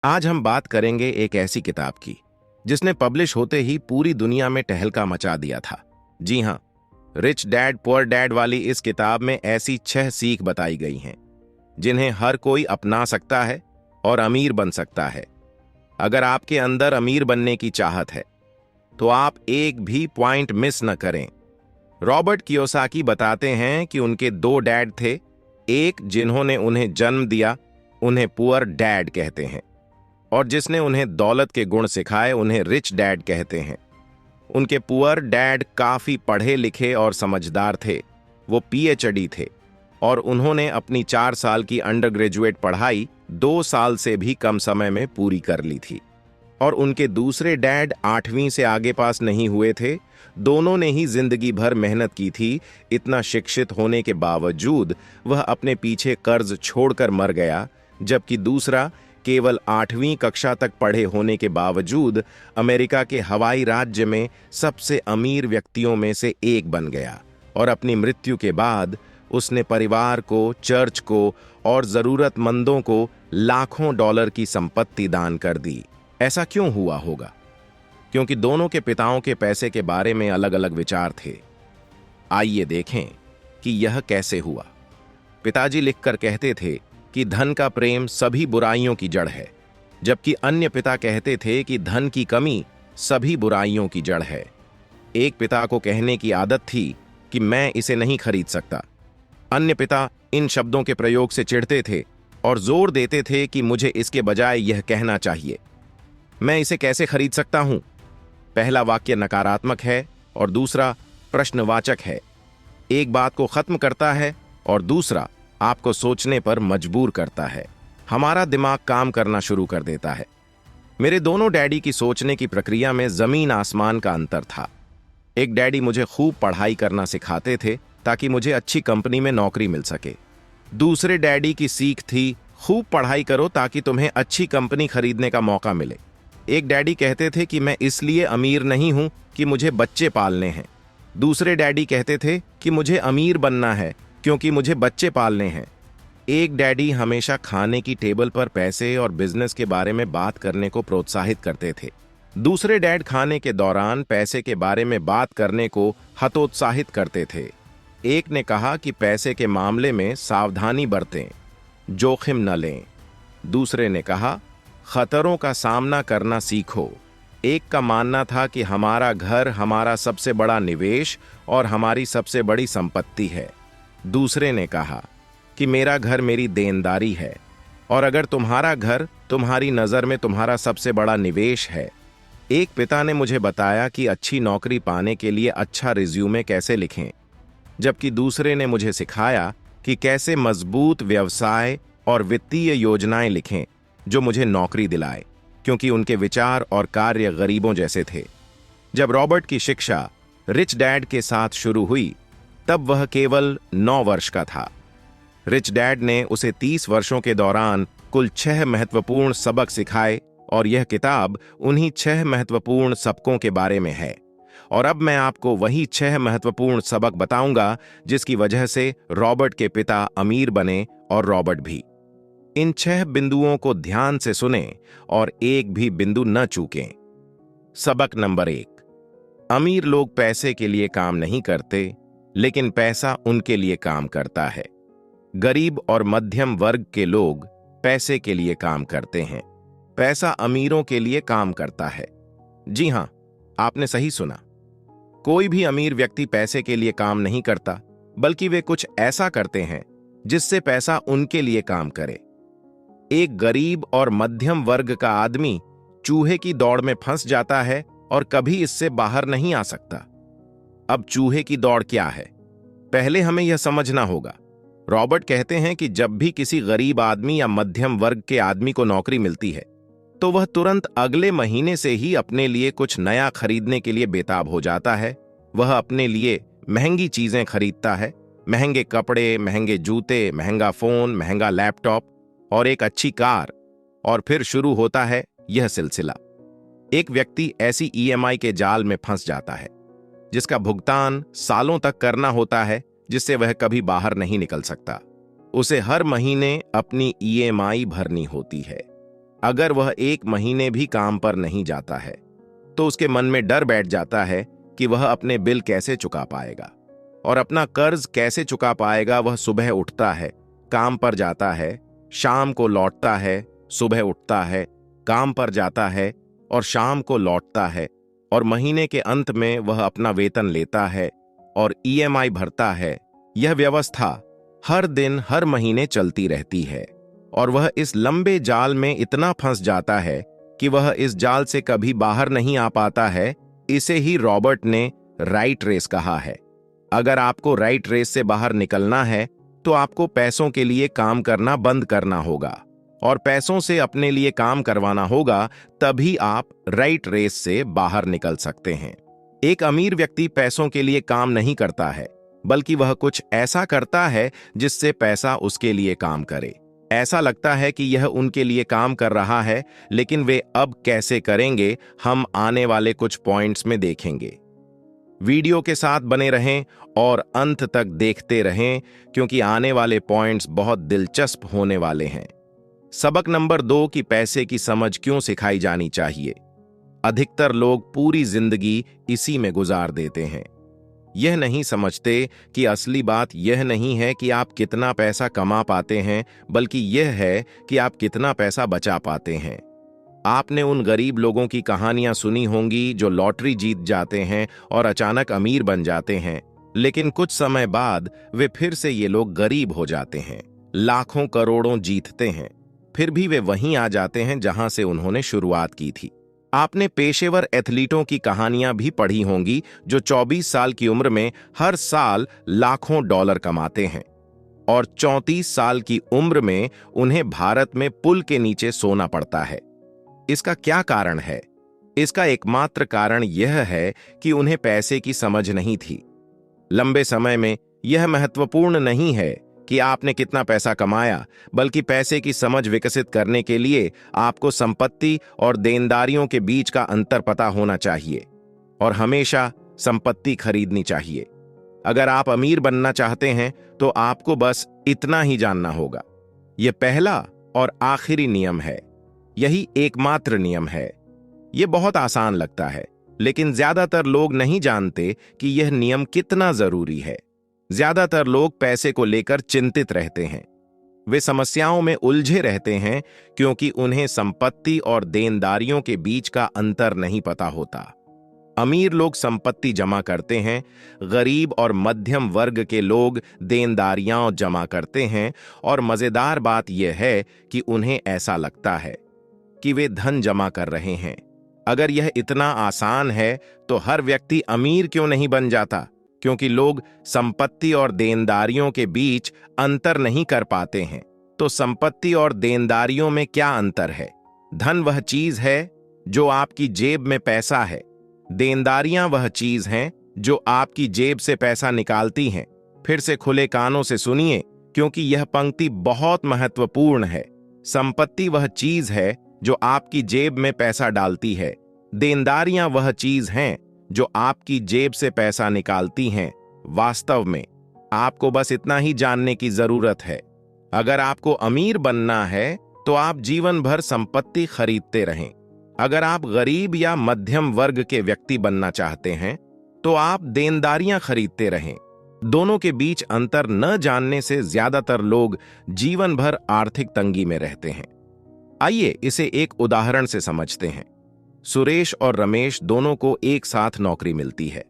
आज हम बात करेंगे एक ऐसी किताब की जिसने पब्लिश होते ही पूरी दुनिया में टहलका मचा दिया था। जी हाँ, रिच डैड पुअर डैड वाली इस किताब में ऐसी 6 सीख बताई गई हैं जिन्हें हर कोई अपना सकता है और अमीर बन सकता है। अगर आपके अंदर अमीर बनने की चाहत है तो आप एक भी पॉइंट मिस न करें। रॉबर्ट कियोसाकी बताते हैं कि उनके 2 डैड थे। एक जिन्होंने उन्हें जन्म दिया उन्हें पुअर डैड कहते हैं, और जिसने उन्हें दौलत के गुण सिखाए उन्हें रिच डैड कहते हैं। उनके पुअर डैड काफी पढ़े लिखे और समझदार थे। वो पीएचडी थे और उन्होंने अपनी 4 साल की अंडर ग्रेजुएट पढ़ाई 2 साल से भी कम समय में पूरी कर ली थी। और उनके दूसरे डैड 8वीं से आगे पास नहीं हुए थे। दोनों ने ही जिंदगी भर मेहनत की थी। इतना शिक्षित होने के बावजूद वह अपने पीछे कर्ज छोड़कर मर गया, जबकि दूसरा केवल 8वीं कक्षा तक पढ़े होने के बावजूद अमेरिका के हवाई राज्य में सबसे अमीर व्यक्तियों में से एक बन गया। और अपनी मृत्यु के बाद उसने परिवार को, चर्च को और जरूरतमंदों को लाखों डॉलर की संपत्ति दान कर दी। ऐसा क्यों हुआ होगा? क्योंकि दोनों के पिताओं के पैसे के बारे में अलग अलग विचार थे। आइए देखें कि यह कैसे हुआ। पिताजी लिखकर कहते थे कि धन का प्रेम सभी बुराइयों की जड़ है, जबकि अन्य पिता कहते थे कि धन की कमी सभी बुराइयों की जड़ है। एक पिता को कहने की आदत थी कि मैं इसे नहीं खरीद सकता। अन्य पिता इन शब्दों के प्रयोग से चिढ़ते थे और जोर देते थे कि मुझे इसके बजाय यह कहना चाहिए, मैं इसे कैसे खरीद सकता हूं। पहला वाक्य नकारात्मक है और दूसरा प्रश्नवाचक है। एक बात को खत्म करता है और दूसरा आपको सोचने पर मजबूर करता है। हमारा दिमाग काम करना शुरू कर देता है। मेरे दोनों डैडी की सोचने की प्रक्रिया में जमीन आसमान का अंतर था। एक डैडी मुझे खूब पढ़ाई करना सिखाते थे ताकि मुझे अच्छी कंपनी में नौकरी मिल सके। दूसरे डैडी की सीख थी, खूब पढ़ाई करो ताकि तुम्हें अच्छी कंपनी खरीदने का मौका मिले। एक डैडी कहते थे कि मैं इसलिए अमीर नहीं हूं कि मुझे बच्चे पालने हैं। दूसरे डैडी कहते थे कि मुझे अमीर बनना है क्योंकि मुझे बच्चे पालने हैं। एक डैडी हमेशा खाने की टेबल पर पैसे और बिजनेस के बारे में बात करने को प्रोत्साहित करते थे। दूसरे डैड खाने के दौरान पैसे के बारे में बात करने को हतोत्साहित करते थे। एक ने कहा कि पैसे के मामले में सावधानी बरतें, जोखिम न लें। दूसरे ने कहा खतरों का सामना करना सीखो। एक का मानना था कि हमारा घर हमारा सबसे बड़ा निवेश और हमारी सबसे बड़ी संपत्ति है। दूसरे ने कहा कि मेरा घर मेरी देनदारी है, और अगर तुम्हारा घर तुम्हारी नजर में तुम्हारा सबसे बड़ा निवेश है। एक पिता ने मुझे बताया कि अच्छी नौकरी पाने के लिए अच्छा रिज्यूमे कैसे लिखें, जबकि दूसरे ने मुझे सिखाया कि कैसे मजबूत व्यवसाय और वित्तीय योजनाएं लिखें जो मुझे नौकरी दिलाए, क्योंकि उनके विचार और कार्य गरीबों जैसे थे। जब रॉबर्ट की शिक्षा रिच डैड के साथ शुरू हुई तब वह केवल 9 वर्ष का था। रिच डैड ने उसे 30 वर्षों के दौरान कुल 6 महत्वपूर्ण सबक सिखाए, और यह किताब उन्हीं 6 महत्वपूर्ण सबकों के बारे में है। और अब मैं आपको वही 6 महत्वपूर्ण सबक बताऊंगा जिसकी वजह से रॉबर्ट के पिता अमीर बने और रॉबर्ट भी। इन 6 बिंदुओं को ध्यान से सुने और एक भी बिंदु न चूकें। सबक नंबर 1, अमीर लोग पैसे के लिए काम नहीं करते, लेकिन पैसा उनके लिए काम करता है। गरीब और मध्यम वर्ग के लोग पैसे के लिए काम करते हैं। पैसा अमीरों के लिए काम करता है। जी हां, आपने सही सुना। कोई भी अमीर व्यक्ति पैसे के लिए काम नहीं करता, बल्कि वे कुछ ऐसा करते हैं जिससे पैसा उनके लिए काम करे। एक गरीब और मध्यम वर्ग का आदमी चूहे की दौड़ में फंस जाता है और कभी इससे बाहर नहीं आ सकता। अब चूहे की दौड़ क्या है, पहले हमें यह समझना होगा। रॉबर्ट कहते हैं कि जब भी किसी गरीब आदमी या मध्यम वर्ग के आदमी को नौकरी मिलती है तो वह तुरंत अगले महीने से ही अपने लिए कुछ नया खरीदने के लिए बेताब हो जाता है। वह अपने लिए महंगी चीजें खरीदता है, महंगे कपड़े, महंगे जूते, महंगा फोन, महंगा लैपटॉप और एक अच्छी कार। और फिर शुरू होता है यह सिलसिला। एक व्यक्ति ऐसी ईएमआई के जाल में फंस जाता है जिसका भुगतान सालों तक करना होता है, जिससे वह कभी बाहर नहीं निकल सकता। उसे हर महीने अपनी ईएमआई भरनी होती है। अगर वह 1 महीने भी काम पर नहीं जाता है तो उसके मन में डर बैठ जाता है कि वह अपने बिल कैसे चुका पाएगा और अपना कर्ज कैसे चुका पाएगा। वह सुबह उठता है, काम पर जाता है, शाम को लौटता है, सुबह उठता है, काम पर जाता है और शाम को लौटता है, और महीने के अंत में वह अपना वेतन लेता है और ईएमआई भरता है। यह व्यवस्था हर दिन हर महीने चलती रहती है और वह इस लंबे जाल में इतना फंस जाता है कि वह इस जाल से कभी बाहर नहीं आ पाता है। इसे ही रॉबर्ट ने राइट रेस कहा है। अगर आपको राइट रेस से बाहर निकलना है तो आपको पैसों के लिए काम करना बंद करना होगा और पैसों से अपने लिए काम करवाना होगा, तभी आप राइट रेस से बाहर निकल सकते हैं। एक अमीर व्यक्ति पैसों के लिए काम नहीं करता है, बल्कि वह कुछ ऐसा करता है जिससे पैसा उसके लिए काम करे। ऐसा लगता है कि यह उनके लिए काम कर रहा है, लेकिन वे अब कैसे करेंगे, हम आने वाले कुछ पॉइंट्स में देखेंगे। वीडियो के साथ बने रहें और अंत तक देखते रहें, क्योंकि आने वाले पॉइंट्स बहुत दिलचस्प होने वाले हैं। सबक नंबर 2 कि पैसे की समझ क्यों सिखाई जानी चाहिए। अधिकतर लोग पूरी जिंदगी इसी में गुजार देते हैं। यह नहीं समझते कि असली बात यह नहीं है कि आप कितना पैसा कमा पाते हैं, बल्कि यह है कि आप कितना पैसा बचा पाते हैं। आपने उन गरीब लोगों की कहानियां सुनी होंगी जो लॉटरी जीत जाते हैं और अचानक अमीर बन जाते हैं, लेकिन कुछ समय बाद वे फिर से ये लोग गरीब हो जाते हैं। लाखों करोड़ों जीतते हैं, फिर भी वे वहीं आ जाते हैं जहां से उन्होंने शुरुआत की थी। आपने पेशेवर एथलीटों की कहानियां भी पढ़ी होंगी जो 24 साल की उम्र में हर साल लाखों डॉलर कमाते हैं और 34 साल की उम्र में उन्हें भारत में पुल के नीचे सोना पड़ता है। इसका क्या कारण है? इसका एकमात्र कारण यह है कि उन्हें पैसे की समझ नहीं थी। लंबे समय में यह महत्वपूर्ण नहीं है कि आपने कितना पैसा कमाया, बल्कि पैसे की समझ विकसित करने के लिए आपको संपत्ति और देनदारियों के बीच का अंतर पता होना चाहिए और हमेशा संपत्ति खरीदनी चाहिए। अगर आप अमीर बनना चाहते हैं तो आपको बस इतना ही जानना होगा। यह पहला और आखिरी नियम है, यही एकमात्र नियम है। यह बहुत आसान लगता है, लेकिन ज्यादातर लोग नहीं जानते कि यह नियम कितना जरूरी है। ज्यादातर लोग पैसे को लेकर चिंतित रहते हैं। वे समस्याओं में उलझे रहते हैं क्योंकि उन्हें संपत्ति और देनदारियों के बीच का अंतर नहीं पता होता। अमीर लोग संपत्ति जमा करते हैं, गरीब और मध्यम वर्ग के लोग देनदारियां जमा करते हैं, और मजेदार बात यह है कि उन्हें ऐसा लगता है कि वे धन जमा कर रहे हैं। अगर यह इतना आसान है तो हर व्यक्ति अमीर क्यों नहीं बन जाता? क्योंकि लोग संपत्ति और देनदारियों के बीच अंतर नहीं कर पाते हैं। तो संपत्ति और देनदारियों में क्या अंतर है? धन वह चीज है जो आपकी जेब में पैसा है। देनदारियां वह चीज हैं जो आपकी जेब से पैसा निकालती हैं। फिर से खुले कानों से सुनिए, क्योंकि यह पंक्ति बहुत महत्वपूर्ण है। संपत्ति वह चीज है जो आपकी जेब में पैसा डालती है। देनदारियां वह चीज हैं जो आपकी जेब से पैसा निकालती हैं। वास्तव में आपको बस इतना ही जानने की जरूरत है। अगर आपको अमीर बनना है तो आप जीवन भर संपत्ति खरीदते रहें। अगर आप गरीब या मध्यम वर्ग के व्यक्ति बनना चाहते हैं तो आप देनदारियां खरीदते रहें। दोनों के बीच अंतर न जानने से ज्यादातर लोग जीवन भर आर्थिक तंगी में रहते हैं। आइए इसे एक उदाहरण से समझते हैं। सुरेश और रमेश दोनों को एक साथ नौकरी मिलती है।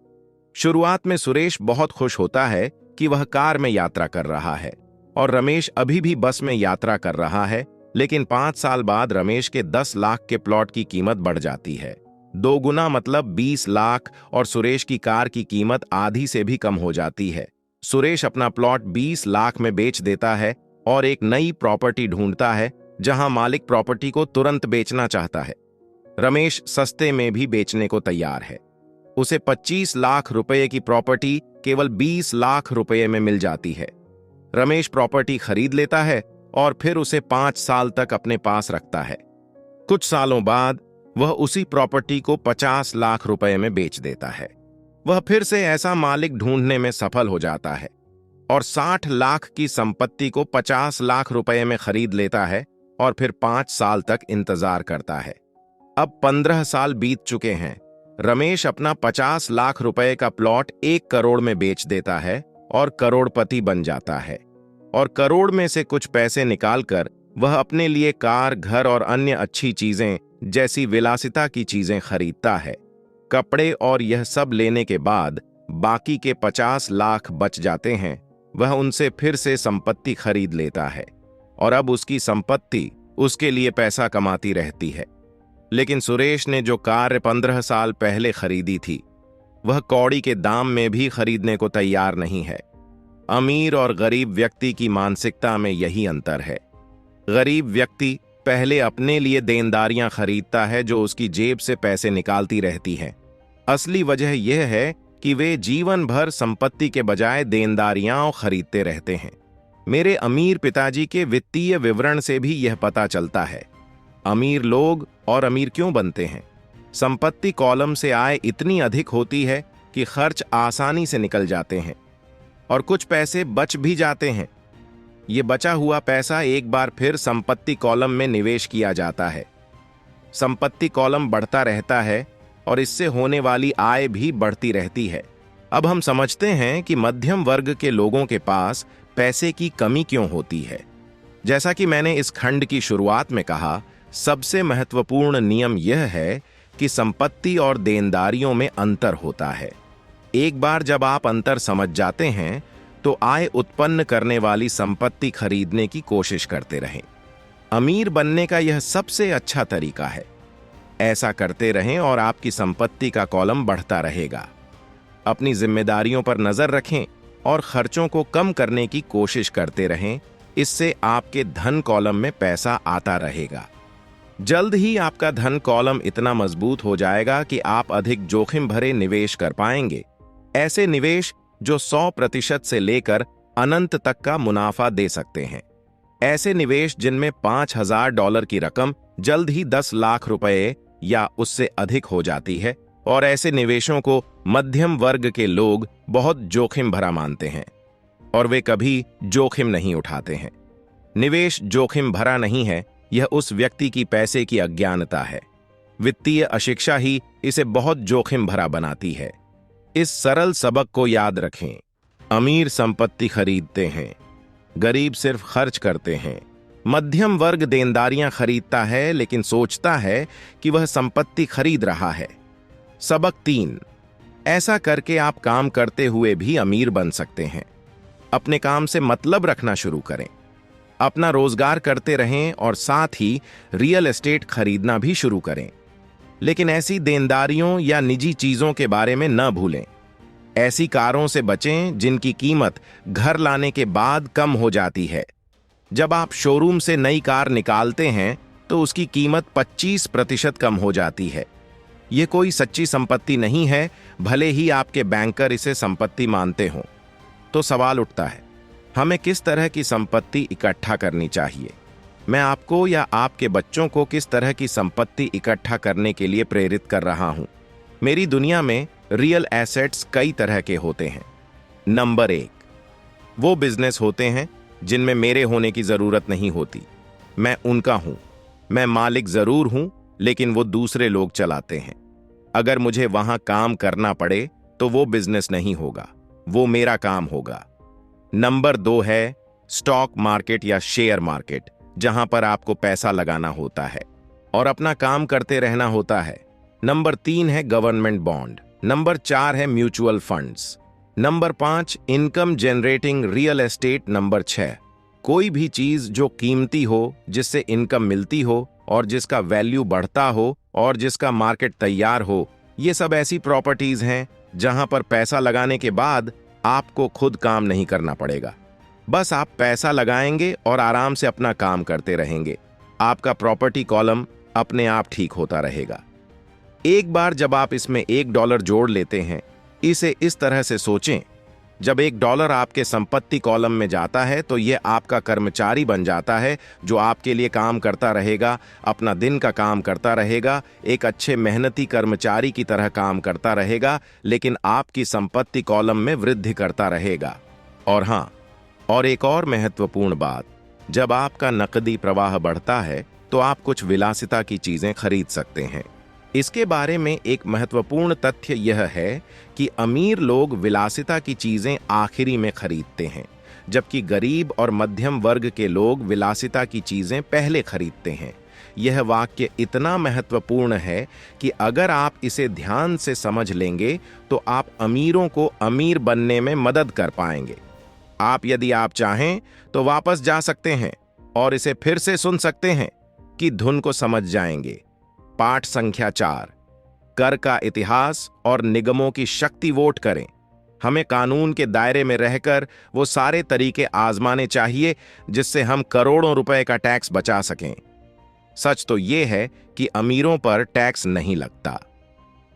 शुरुआत में सुरेश बहुत खुश होता है कि वह कार में यात्रा कर रहा है और रमेश अभी भी बस में यात्रा कर रहा है, लेकिन 5 साल बाद रमेश के 10 लाख के प्लॉट की कीमत बढ़ जाती है। 2 गुना मतलब 20 लाख, और सुरेश की कार की कीमत आधी से भी कम हो जाती है। सुरेश अपना प्लॉट 20 लाख में बेच देता है और एक नई प्रॉपर्टी ढूंढता है जहां मालिक प्रॉपर्टी को तुरंत बेचना चाहता है। रमेश सस्ते में भी बेचने को तैयार है। उसे 25 लाख रुपए की प्रॉपर्टी केवल 20 लाख रुपए में मिल जाती है। रमेश प्रॉपर्टी खरीद लेता है और फिर उसे 5 साल तक अपने पास रखता है। कुछ सालों बाद वह उसी प्रॉपर्टी को 50 लाख रुपए में बेच देता है। वह फिर से ऐसा मालिक ढूंढने में सफल हो जाता है और 60 लाख की संपत्ति को 50 लाख रुपए में खरीद लेता है और फिर 5 साल तक इंतजार करता है। अब 15 साल बीत चुके हैं। रमेश अपना 50 लाख रुपए का प्लॉट 1 करोड़ में बेच देता है और करोड़पति बन जाता है। और करोड़ में से कुछ पैसे निकालकर वह अपने लिए कार, घर और अन्य अच्छी चीजें जैसी विलासिता की चीजें खरीदता है। कपड़े और यह सब लेने के बाद बाकी के 50 लाख बच जाते हैं। वह उनसे फिर से संपत्ति खरीद लेता है और अब उसकी संपत्ति उसके लिए पैसा कमाती रहती है। लेकिन सुरेश ने जो कार 15 साल पहले खरीदी थी, वह कौड़ी के दाम में भी खरीदने को तैयार नहीं है। अमीर और गरीब व्यक्ति की मानसिकता में यही अंतर है। गरीब व्यक्ति पहले अपने लिए देनदारियां खरीदता है जो उसकी जेब से पैसे निकालती रहती हैं। असली वजह यह है कि वे जीवन भर संपत्ति के बजाय देनदारियां खरीदते रहते हैं। मेरे अमीर पिताजी के वित्तीय विवरण से भी यह पता चलता है। अमीर लोग और अमीर क्यों बनते हैं? संपत्ति कॉलम से आय इतनी अधिक होती है कि खर्च आसानी से निकल जाते हैं और कुछ पैसे बच भी जाते हैं। ये बचा हुआ पैसा एक बार फिर संपत्ति कॉलम में निवेश किया जाता है। संपत्ति कॉलम बढ़ता रहता है और इससे होने वाली आय भी बढ़ती रहती है। अब हम समझते हैं कि मध्यम वर्ग के लोगों के पास पैसे की कमी क्यों होती है। जैसा कि मैंने इस खंड की शुरुआत में कहा, सबसे महत्वपूर्ण नियम यह है कि संपत्ति और देनदारियों में अंतर होता है। एक बार जब आप अंतर समझ जाते हैं तो आय उत्पन्न करने वाली संपत्ति खरीदने की कोशिश करते रहें। अमीर बनने का यह सबसे अच्छा तरीका है। ऐसा करते रहें और आपकी संपत्ति का कॉलम बढ़ता रहेगा। अपनी जिम्मेदारियों पर नजर रखें और खर्चों को कम करने की कोशिश करते रहें। इससे आपके धन कॉलम में पैसा आता रहेगा। जल्द ही आपका धन कॉलम इतना मजबूत हो जाएगा कि आप अधिक जोखिम भरे निवेश कर पाएंगे। ऐसे निवेश जो 100% से लेकर अनंत तक का मुनाफा दे सकते हैं। ऐसे निवेश जिनमें $5,000 की रकम जल्द ही 10 लाख रुपए या उससे अधिक हो जाती है। और ऐसे निवेशों को मध्यम वर्ग के लोग बहुत जोखिम भरा मानते हैं और वे कभी जोखिम नहीं उठाते हैं। निवेश जोखिम भरा नहीं है, यह उस व्यक्ति की पैसे की अज्ञानता है। वित्तीय अशिक्षा ही इसे बहुत जोखिम भरा बनाती है। इस सरल सबक को याद रखें। अमीर संपत्ति खरीदते हैं, गरीब सिर्फ खर्च करते हैं। मध्यम वर्ग देनदारियां खरीदता है लेकिन सोचता है कि वह संपत्ति खरीद रहा है। सबक 3, ऐसा करके आप काम करते हुए भी अमीर बन सकते हैं। अपने काम से मतलब रखना शुरू करें। अपना रोजगार करते रहें और साथ ही रियल एस्टेट खरीदना भी शुरू करें। लेकिन ऐसी देनदारियों या निजी चीजों के बारे में न भूलें। ऐसी कारों से बचें जिनकी कीमत घर लाने के बाद कम हो जाती है। जब आप शोरूम से नई कार निकालते हैं तो उसकी कीमत 25% कम हो जाती है। यह कोई सच्ची संपत्ति नहीं है, भले ही आपके बैंकर इसे संपत्ति मानते हों। तो सवाल उठता है, हमें किस तरह की संपत्ति इकट्ठा करनी चाहिए? मैं आपको या आपके बच्चों को किस तरह की संपत्ति इकट्ठा करने के लिए प्रेरित कर रहा हूं? मेरी दुनिया में रियल एसेट्स कई तरह के होते हैं। नंबर 1, वो बिजनेस होते हैं जिनमें मेरे होने की जरूरत नहीं होती। मैं उनका हूं। मैं मालिक जरूर हूं, लेकिन वो दूसरे लोग चलाते हैं। अगर मुझे वहां काम करना पड़े तो वो बिजनेस नहीं होगा, वो मेरा काम होगा। नंबर 2 है स्टॉक मार्केट या शेयर मार्केट, जहां पर आपको पैसा लगाना होता है और अपना काम करते रहना होता है। नंबर 3 है गवर्नमेंट बॉन्ड। नंबर 4 है mutual funds. Number 5 income generating real estate. Number 6 कोई भी चीज जो कीमती हो, जिससे इनकम मिलती हो और जिसका वैल्यू बढ़ता हो और जिसका मार्केट तैयार हो। ये सब ऐसी प्रॉपर्टीज हैं जहां पर पैसा लगाने के बाद आपको खुद काम नहीं करना पड़ेगा। बस आप पैसा लगाएंगे और आराम से अपना काम करते रहेंगे। आपका प्रॉपर्टी कॉलम अपने आप ठीक होता रहेगा। एक बार जब आप इसमें $1 जोड़ लेते हैं, इसे इस तरह से सोचें, जब $1 आपके संपत्ति कॉलम में जाता है तो यह आपका कर्मचारी बन जाता है जो आपके लिए काम करता रहेगा, अपना दिन का काम करता रहेगा, एक अच्छे मेहनती कर्मचारी की तरह काम करता रहेगा, लेकिन आपकी संपत्ति कॉलम में वृद्धि करता रहेगा। और हाँ, और एक और महत्वपूर्ण बात, जब आपका नकदी प्रवाह बढ़ता है तो आप कुछ विलासिता की चीजें खरीद सकते हैं। इसके बारे में एक महत्वपूर्ण तथ्य यह है कि अमीर लोग विलासिता की चीजें आखिरी में खरीदते हैं, जबकि गरीब और मध्यम वर्ग के लोग विलासिता की चीजें पहले खरीदते हैं। यह वाक्य इतना महत्वपूर्ण है कि अगर आप इसे ध्यान से समझ लेंगे तो आप अमीरों को अमीर बनने में मदद कर पाएंगे। यदि आप चाहें तो वापस जा सकते हैं और इसे फिर से सुन सकते हैं कि धुन को समझ जाएंगे। पाठ संख्या 4, कर का इतिहास और निगमों की शक्ति। वोट करें। हमें कानून के दायरे में रहकर वो सारे तरीके आजमाने चाहिए जिससे हम करोड़ों रुपए का टैक्स बचा सकें। सच तो यह है कि अमीरों पर टैक्स नहीं लगता।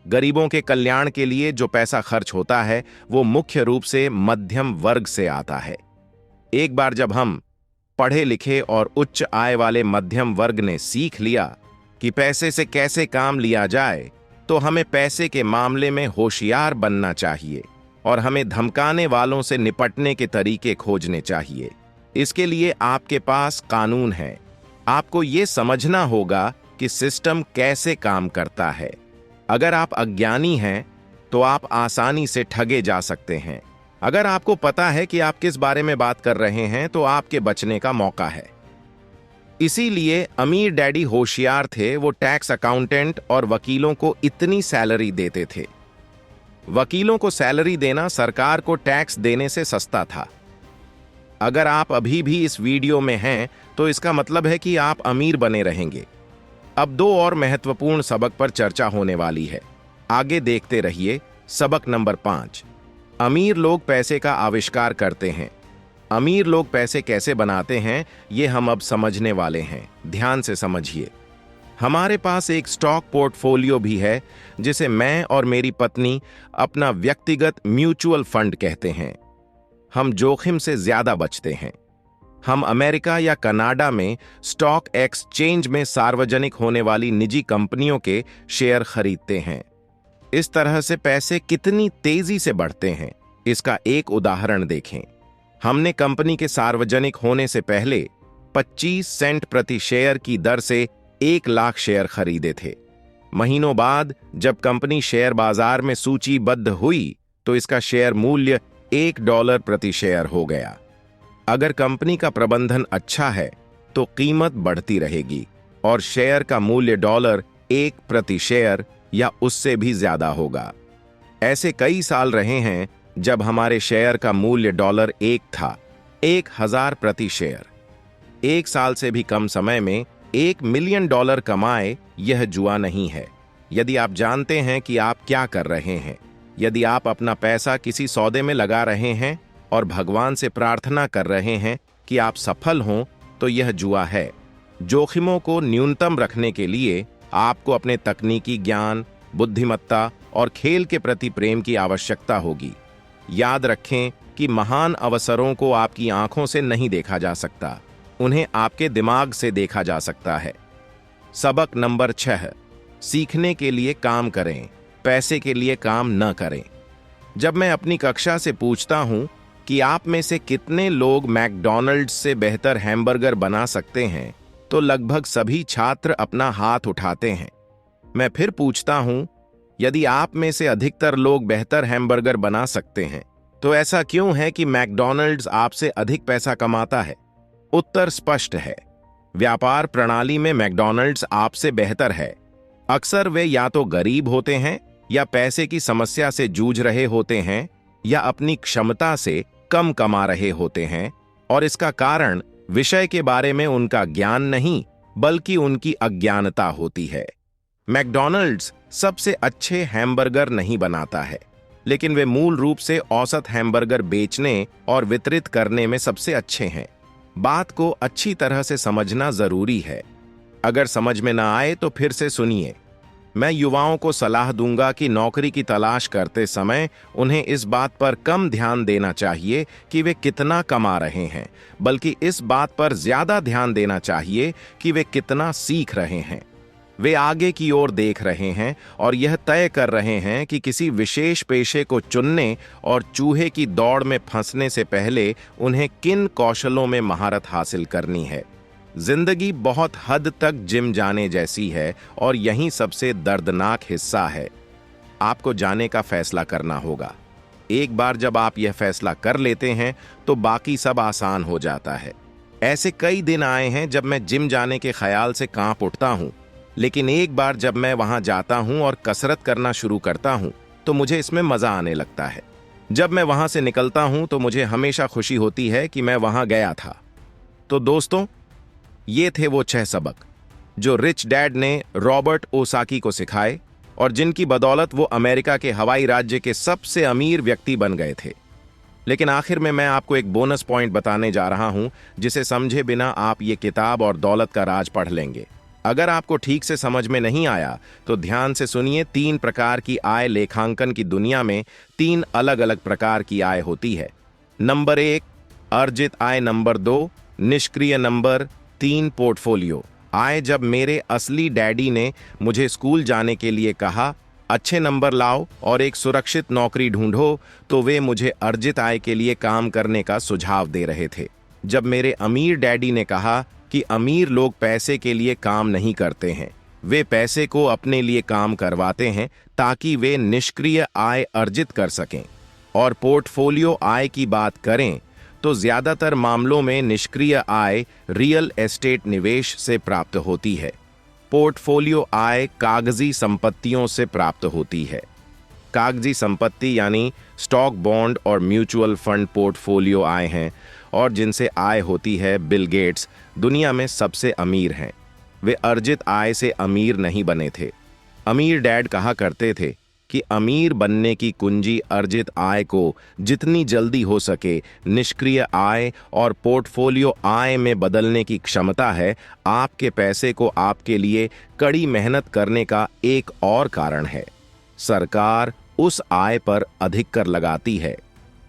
गरीबों के कल्याण के लिए जो पैसा खर्च होता है वो मुख्य रूप से मध्यम वर्ग से आता है। एक बार जब हम पढ़े लिखे और उच्च आय वाले मध्यम वर्ग ने सीख लिया कि पैसे से कैसे काम लिया जाए, तो हमें पैसे के मामले में होशियार बनना चाहिए और हमें धमकाने वालों से निपटने के तरीके खोजने चाहिए। इसके लिए आपके पास कानून है। आपको ये समझना होगा कि सिस्टम कैसे काम करता है। अगर आप अज्ञानी हैं तो आप आसानी से ठगे जा सकते हैं। अगर आपको पता है कि आप किस बारे में बात कर रहे हैं तो आपके बचने का मौका है। इसीलिए अमीर डैडी होशियार थे। वो टैक्स अकाउंटेंट और वकीलों को इतनी सैलरी देते थे। वकीलों को सैलरी देना सरकार को टैक्स देने से सस्ता था। अगर आप अभी भी इस वीडियो में हैं तो इसका मतलब है कि आप अमीर बने रहेंगे। अब 2 और महत्वपूर्ण सबक पर चर्चा होने वाली है। आगे देखते रहिए। सबक नंबर 5, अमीर लोग पैसे का आविष्कार करते हैं। अमीर लोग पैसे कैसे बनाते हैं ये हम अब समझने वाले हैं। ध्यान से समझिए। हमारे पास एक स्टॉक पोर्टफोलियो भी है जिसे मैं और मेरी पत्नी अपना व्यक्तिगत म्यूचुअल फंड कहते हैं। हम जोखिम से ज्यादा बचते हैं। हम अमेरिका या कनाडा में स्टॉक एक्सचेंज में सार्वजनिक होने वाली निजी कंपनियों के शेयर खरीदते हैं। इस तरह से पैसे कितनी तेजी से बढ़ते हैं, इसका एक उदाहरण देखें। हमने कंपनी के सार्वजनिक होने से पहले 25 सेंट प्रति शेयर की दर से 1 लाख शेयर खरीदे थे। महीनों बाद जब कंपनी शेयर बाजार में सूचीबद्ध हुई तो इसका शेयर मूल्य $1 प्रति शेयर हो गया। अगर कंपनी का प्रबंधन अच्छा है तो कीमत बढ़ती रहेगी और शेयर का मूल्य $1 प्रति शेयर या उससे भी ज्यादा होगा। ऐसे कई साल रहे हैं जब हमारे शेयर का मूल्य $1 था। 1000 प्रति शेयर। 1 साल से भी कम समय में $1 मिलियन कमाए, यह जुआ नहीं है। यदि आप जानते हैं कि आप क्या कर रहे हैं, यदि आप अपना पैसा किसी सौदे में लगा रहे हैं और भगवान से प्रार्थना कर रहे हैं कि आप सफल हों, तो यह जुआ है। जोखिमों को न्यूनतम रखने के लिए आपको अपने तकनीकी ज्ञान, बुद्धिमत्ता और खेल के प्रति प्रेम की आवश्यकता होगी। याद रखें कि महान अवसरों को आपकी आंखों से नहीं देखा जा सकता, उन्हें आपके दिमाग से देखा जा सकता है। सबक नंबर 6, सीखने के लिए काम करें, पैसे के लिए काम न करें। जब मैं अपनी कक्षा से पूछता हूं कि आप में से कितने लोग मैकडॉनल्ड्स से बेहतर हैमबर्गर बना सकते हैं, तो लगभग सभी छात्र अपना हाथ उठाते हैं। मैं फिर पूछता हूं, यदि आप में से अधिकतर लोग बेहतर हैमबर्गर बना सकते हैं, तो ऐसा क्यों है कि मैकडॉनल्ड्स आपसे अधिक पैसा कमाता है? उत्तर स्पष्ट है। व्यापार प्रणाली में मैकडॉनल्ड्स आपसे बेहतर है। अक्सर वे या तो गरीब होते हैं या पैसे की समस्या से जूझ रहे होते हैं या अपनी क्षमता से कम कमा रहे होते हैं, और इसका कारण विषय के बारे में उनका ज्ञान नहीं बल्कि उनकी अज्ञानता होती है। मैकडॉनल्ड्स सबसे अच्छे हैमबर्गर नहीं बनाता है, लेकिन वे मूल रूप से औसत हैमबर्गर बेचने और वितरित करने में सबसे अच्छे हैं। बात को अच्छी तरह से समझना जरूरी है। अगर समझ में ना आए तो फिर से सुनिए। मैं युवाओं को सलाह दूंगा कि नौकरी की तलाश करते समय उन्हें इस बात पर कम ध्यान देना चाहिए कि वे कितना कमा रहे हैं, बल्कि इस बात पर ज्यादा ध्यान देना चाहिए कि वे कितना सीख रहे हैं। वे आगे की ओर देख रहे हैं और यह तय कर रहे हैं कि किसी विशेष पेशे को चुनने और चूहे की दौड़ में फंसने से पहले उन्हें किन कौशलों में महारत हासिल करनी है। जिंदगी बहुत हद तक जिम जाने जैसी है और यही सबसे दर्दनाक हिस्सा है। आपको जाने का फैसला करना होगा। एक बार जब आप यह फैसला कर लेते हैं तो बाकी सब आसान हो जाता है। ऐसे कई दिन आए हैं जब मैं जिम जाने के ख्याल से कांप उठता हूं, लेकिन एक बार जब मैं वहां जाता हूं और कसरत करना शुरू करता हूं तो मुझे इसमें मजा आने लगता है। जब मैं वहां से निकलता हूं तो मुझे हमेशा खुशी होती है कि मैं वहां गया था। तो दोस्तों, ये थे वो 6 सबक जो रिच डैड ने रॉबर्ट ओसाकी को सिखाए और जिनकी बदौलत वो अमेरिका के हवाई राज्य के सबसे अमीर व्यक्ति बन गए थे। लेकिन आखिर में मैं आपको एक बोनस पॉइंट बताने जा रहा हूं जिसे समझे बिना आप ये किताब और दौलत का राज पढ़ लेंगे। अगर आपको ठीक से समझ में नहीं आया तो ध्यान से सुनिए। 3 प्रकार की आय लेखांकन की दुनिया में 3 अलग अलग प्रकार की आय होती है। नंबर 1 अर्जित आय, नंबर 2 निष्क्रिय, नंबर 3 पोर्टफोलियो आय। जब मेरे असली डैडी ने मुझे स्कूल जाने के लिए कहा, अच्छे नंबर लाओ और एक सुरक्षित नौकरी ढूंढो, तो वे मुझे अर्जित आय के लिए काम करने का सुझाव दे रहे थे। जब मेरे अमीर डैडी ने कहा कि अमीर लोग पैसे के लिए काम नहीं करते हैं, वे पैसे को अपने लिए काम करवाते हैं ताकि वे निष्क्रिय आय अर्जित कर सकें। और पोर्टफोलियो आय की बात करें तो ज्यादातर मामलों में निष्क्रिय आय रियल एस्टेट निवेश से प्राप्त होती है। पोर्टफोलियो आय कागजी संपत्तियों से प्राप्त होती है। कागजी संपत्ति यानी स्टॉक, बॉन्ड और म्यूचुअल फंड पोर्टफोलियो आय हैं और जिनसे आय होती है। बिल गेट्स दुनिया में सबसे अमीर हैं। वे अर्जित आय से अमीर नहीं बने थे। अमीर डैड कहा करते थे कि अमीर बनने की कुंजी अर्जित आय को जितनी जल्दी हो सके निष्क्रिय आय और पोर्टफोलियो आय में बदलने की क्षमता है। आपके पैसे को आपके लिए कड़ी मेहनत करने का एक और कारण है। सरकार उस आय पर अधिक कर लगाती है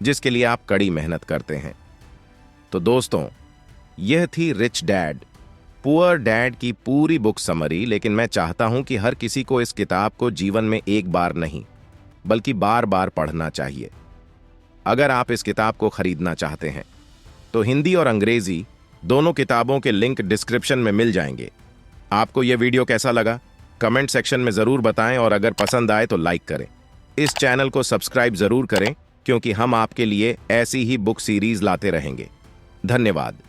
जिसके लिए आप कड़ी मेहनत करते हैं। तो दोस्तों, यह थी रिच डैड पुअर डैड की पूरी बुक समरी। लेकिन मैं चाहता हूं कि हर किसी को इस किताब को जीवन में एक बार नहीं बल्कि बार बार पढ़ना चाहिए। अगर आप इस किताब को खरीदना चाहते हैं तो हिंदी और अंग्रेजी दोनों किताबों के लिंक डिस्क्रिप्शन में मिल जाएंगे। आपको यह वीडियो कैसा लगा कमेंट सेक्शन में जरूर बताएं और अगर पसंद आए तो लाइक करें। इस चैनल को सब्सक्राइब जरूर करें क्योंकि हम आपके लिए ऐसी ही बुक सीरीज लाते रहेंगे। धन्यवाद।